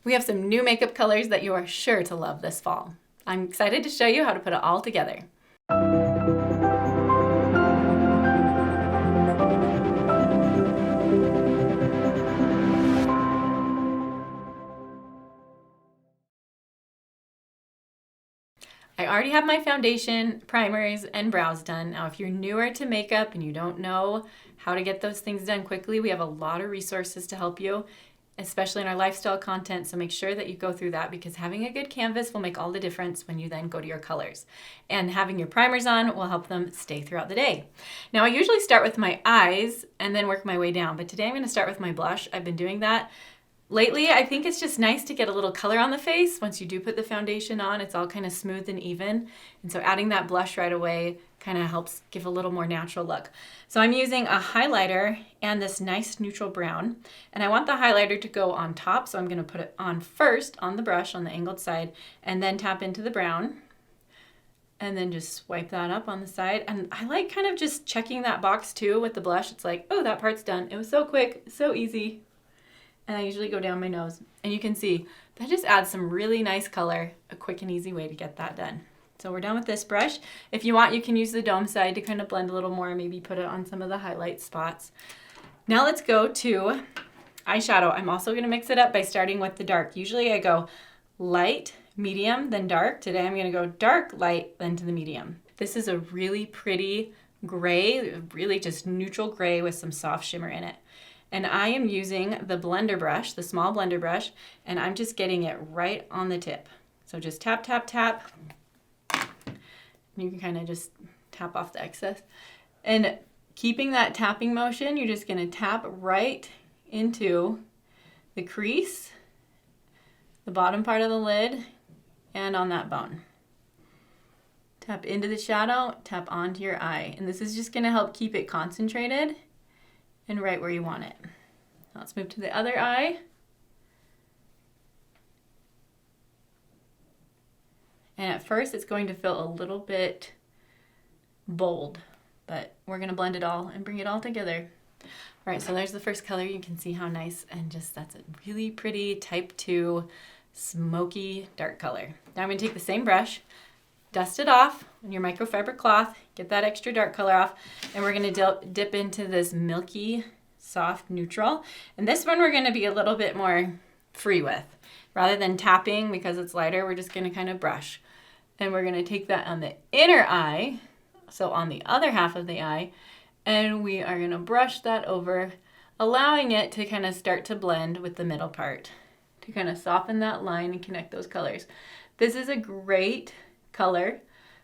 We have some new makeup colors that you are sure to love this fall. I'm excited to show you how to put it all together. I already have my foundation, primers, and brows done. Now, if you're newer to makeup and you don't know how to get those things done quickly, we have a lot of resources to help you, especially in our lifestyle content. So make sure that you go through that, because having a good canvas will make all the difference when you then go to your colors. And having your primers on will help them stay throughout the day. Now, I usually start with my eyes and then work my way down, but today I'm going to start with my blush. I've been doing that lately. I think it's just nice to get a little color on the face. Once you do put the foundation on, it's all kind of smooth and even. And so adding that blush right away kind of helps give a little more natural look. So I'm using a highlighter and this nice neutral brown. And I want the highlighter to go on top. So I'm going to put it on first on the brush on the angled side and then tap into the brown. And then just swipe that up on the side. And I like kind of just checking that box too with the blush. It's like, oh, that part's done. It was so quick, so easy. And I usually go down my nose. And you can see that just adds some really nice color, a quick and easy way to get that done. So we're done with this brush. If you want, you can use the dome side to kind of blend a little more, maybe put it on some of the highlight spots. Now let's go to eyeshadow. I'm also going to mix it up by starting with the dark. Usually I go light, medium, then dark. Today I'm going to go dark, light, then to the medium. This is a really pretty gray, really just neutral gray with some soft shimmer in it. And I am using the blender brush, the small blender brush, and I'm just getting it right on the tip. So just tap, tap, tap. You can kind of just tap off the excess. And keeping that tapping motion, you're just going to tap right into the crease, the bottom part of the lid, and on that bone. Tap into the shadow, tap onto your eye. And this is just going to help keep it concentrated and right where you want it. Let's move to the other eye. And at first it's going to feel a little bit bold, but we're gonna blend it all and bring it all together. All right, so there's the first color. You can see how nice, and just that's a really pretty type 2 smoky dark color. Now I'm gonna take the same brush, dust it off on your microfiber cloth, get that extra dark color off, and we're gonna dip into this milky, soft neutral. And this one we're gonna be a little bit more free with. Rather than tapping because it's lighter, we're just gonna kind of brush. And we're gonna take that on the inner eye, so on the other half of the eye, and we are gonna brush that over, allowing it to kind of start to blend with the middle part, to kind of soften that line and connect those colors. This is a great color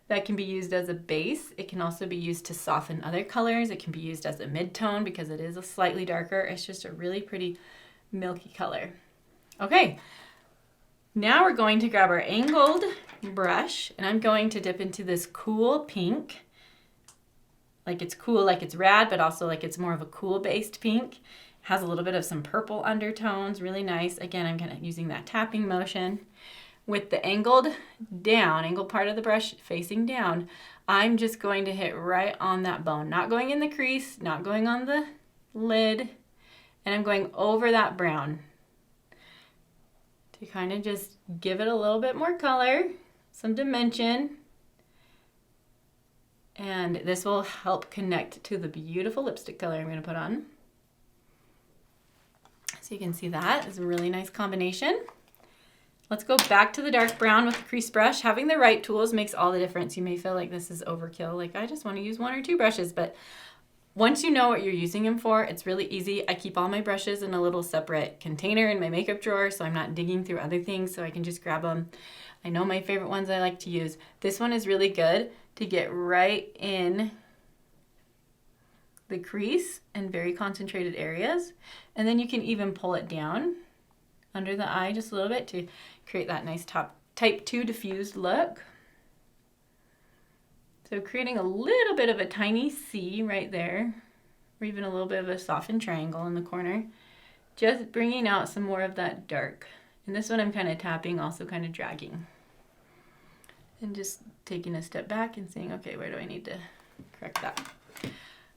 that can be used as a base. It can also be used to soften other colors. It can be used as a mid-tone because it is a slightly darker. It's just a really pretty milky color. Okay, now we're going to grab our angled brush, and I'm going to dip into this cool pink. Like it's cool, like it's rad, but also like it's more of a cool based pink. Has a little bit of some purple undertones, really nice. Again, I'm kind of using that tapping motion. With the angled part of the brush facing down, I'm just going to hit right on that bone, not going in the crease, not going on the lid, and I'm going over that brown to kind of just give it a little bit more color, some dimension, and this will help connect to the beautiful lipstick color I'm going to put on. So you can see that is a really nice combination. Let's go back to the dark brown with the crease brush. Having the right tools makes all the difference. You may feel like this is overkill, like I just want to use 1 or 2 brushes, but once you know what you're using them for, it's really easy. I keep all my brushes in a little separate container in my makeup drawer, so I'm not digging through other things, so I can just grab them. I know my favorite ones I like to use. This one is really good to get right in the crease and very concentrated areas. And then you can even pull it down under the eye just a little bit to create that nice type 2 diffused look. So creating a little bit of a tiny C right there, or even a little bit of a softened triangle in the corner, just bringing out some more of that dark. And this one I'm kind of tapping, also kind of dragging. And just taking a step back and saying, okay, where do I need to correct that?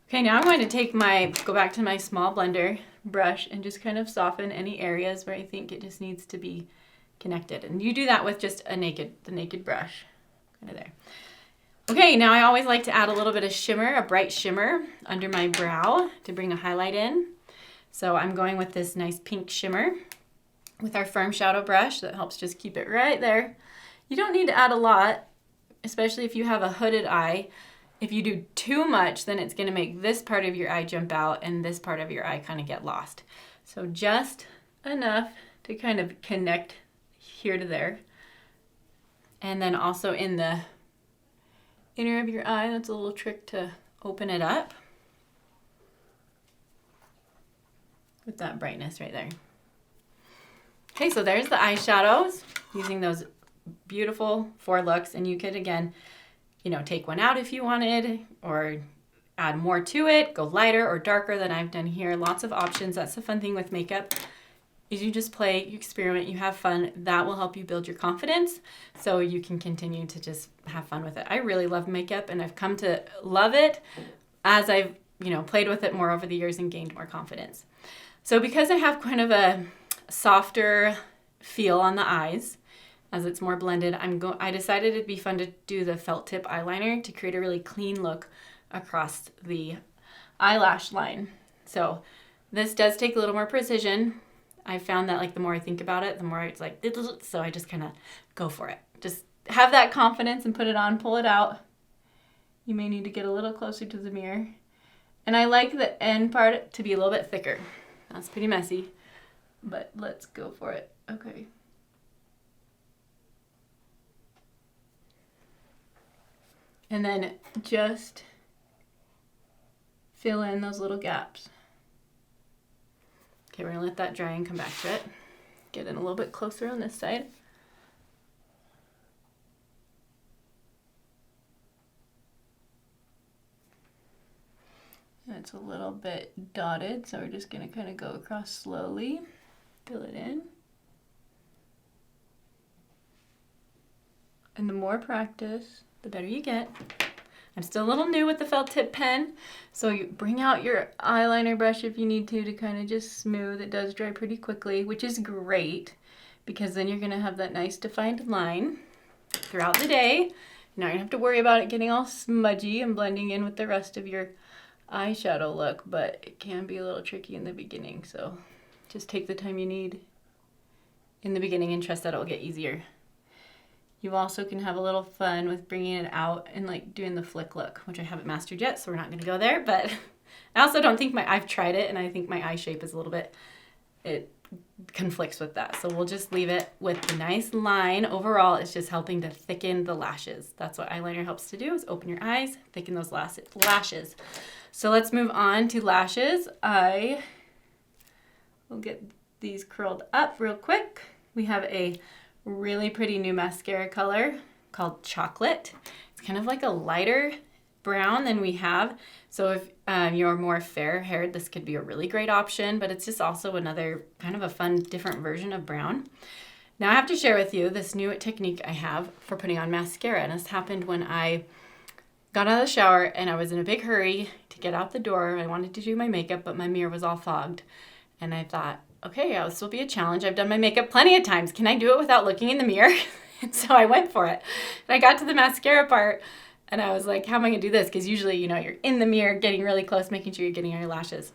Okay, now I'm going to go back to my small blender brush and just kind of soften any areas where I think it just needs to be connected. And you do that with just the naked brush, kind of there. Okay, now I always like to add a little bit of shimmer, a bright shimmer under my brow to bring a highlight in. So I'm going with this nice pink shimmer with our firm shadow brush that helps just keep it right there. You don't need to add a lot, especially if you have a hooded eye. If you do too much, then it's going to make this part of your eye jump out and this part of your eye kind of get lost. So just enough to kind of connect here to there. And then also in the inner of your eye, that's a little trick to open it up with that brightness right there. Okay, so there's the eyeshadows using those beautiful 4 looks, and you could, again, take one out if you wanted, or add more to it, go lighter or darker than I've done here. Lots of options. That's the fun thing with makeup, is you just play, you experiment, you have fun. That will help you build your confidence so you can continue to just have fun with it. I really love makeup, and I've come to love it as I've, played with it more over the years and gained more confidence. So because I have kind of a softer feel on the eyes, as it's more blended, I decided it'd be fun to do the felt tip eyeliner to create a really clean look across the eyelash line. So this does take a little more precision. I found that the more I think about it, the more it's so I just kind of go for it. Just have that confidence and put it on, pull it out. You may need to get a little closer to the mirror. And I like the end part to be a little bit thicker. That's pretty messy, but let's go for it. Okay. And then just fill in those little gaps. Okay, we're gonna let that dry and come back to it. Get in a little bit closer on this side. And it's a little bit dotted, so we're just gonna kind of go across slowly, fill it in. And the more practice, the better you get. I'm still a little new with the felt tip pen, so you bring out your eyeliner brush if you need to kind of just smooth. It does dry pretty quickly, which is great, because then you're gonna have that nice defined line throughout the day. You're not gonna have to worry about it getting all smudgy and blending in with the rest of your eyeshadow look, but it can be a little tricky in the beginning, so just take the time you need in the beginning and trust that it'll get easier. You also can have a little fun with bringing it out and doing the flick look, which I haven't mastered yet, so we're not gonna go there, but I also don't think I've tried it, and I think my eye shape is a little bit, it conflicts with that. So we'll just leave it with the nice line. Overall, it's just helping to thicken the lashes. That's what eyeliner helps to do, is open your eyes, thicken those lashes. So let's move on to lashes. I will get these curled up real quick. We have a really pretty new mascara color called Chocolate. It's kind of like a lighter brown than we have. So if you're more fair-haired, this could be a really great option, but it's just also another kind of a fun, different version of brown. Now I have to share with you this new technique I have for putting on mascara, and this happened when I got out of the shower and I was in a big hurry to get out the door. I wanted to do my makeup, but my mirror was all fogged. And I thought, okay, this will be a challenge. I've done my makeup plenty of times. Can I do it without looking in the mirror? And so I went for it. And I got to the mascara part and I was like, how am I gonna do this? Because usually, you're in the mirror getting really close, making sure you're getting on your lashes.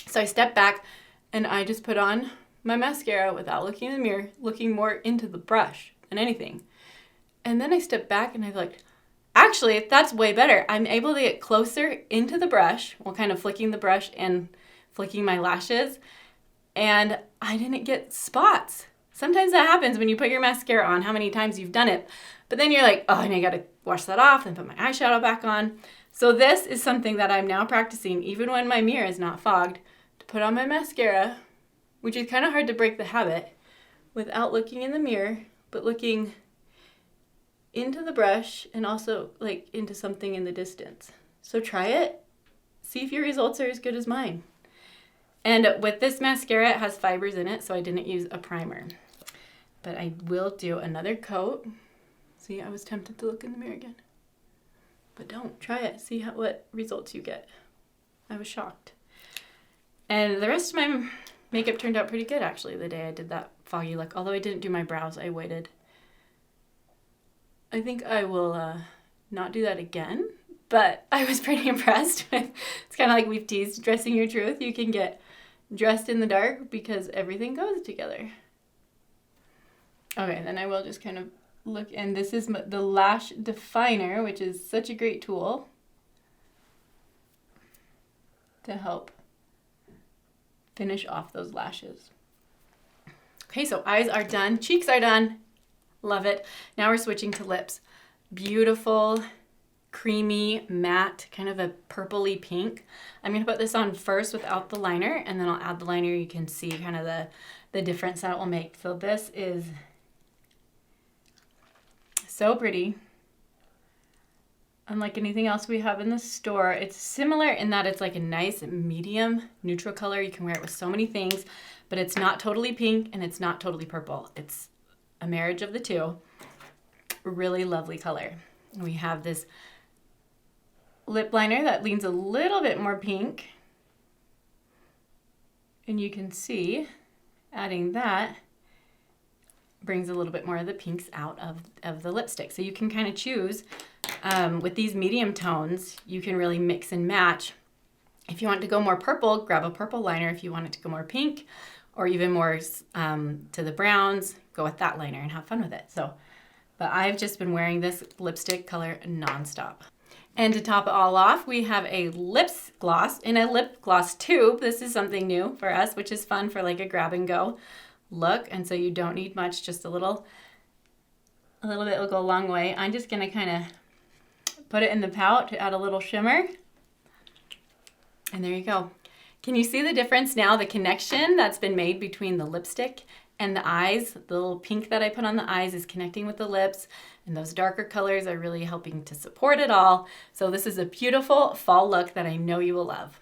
So I stepped back and I just put on my mascara without looking in the mirror, looking more into the brush than anything. And then I stepped back and I was like, actually, that's way better. I'm able to get closer into the brush while kind of flicking the brush and flicking my lashes, and I didn't get spots. Sometimes that happens when you put your mascara on, how many times you've done it, but then you're like, oh, and I gotta wash that off and put my eyeshadow back on. So this is something that I'm now practicing, even when my mirror is not fogged, to put on my mascara, which is kind of hard to break the habit, without looking in the mirror, but looking into the brush and also into something in the distance. So try it, see if your results are as good as mine. And with this mascara, it has fibers in it, so I didn't use a primer. But I will do another coat. See, I was tempted to look in the mirror again. But don't. Try it. See what results you get. I was shocked. And the rest of my makeup turned out pretty good, actually, the day I did that foggy look. Although I didn't do my brows, I waited. I think I will not do that again, but I was pretty impressed with, it's kind of like we've teased dressing your truth. You can get dressed in the dark because everything goes together. Okay, then I will just kind of look, and this is the lash definer, which is such a great tool to help finish off those lashes. Okay, so eyes are done, cheeks are done. Love it. Now we're switching to lips. Beautiful, creamy, matte, kind of a purpley pink. I'm gonna put this on first without the liner, and then I'll add the liner. You can see kind of the difference that it will make. So this is so pretty. Unlike anything else we have in the store, it's similar in that it's like a nice medium neutral color. You can wear it with so many things, but it's not totally pink and it's not totally purple. It's a marriage of the two. Really lovely color. We have this lip liner that leans a little bit more pink. And you can see adding that brings a little bit more of the pinks out of the lipstick. So you can kind of choose with these medium tones, you can really mix and match. If you want to go more purple, grab a purple liner. If you want it to go more pink or even more to the browns, go with that liner and have fun with it. So, but I've just been wearing this lipstick color nonstop. And to top it all off, we have a lips gloss in a lip gloss tube. This is something new for us, which is fun for like a grab and go look. And so you don't need much, just a little bit will go a long way. I'm just gonna kind of put it in the pout to add a little shimmer. And there you go. Can you see the difference now, the connection that's been made between the lipstick and the eyes? The little pink that I put on the eyes is connecting with the lips, and those darker colors are really helping to support it all. So this is a beautiful fall look that I know you will love.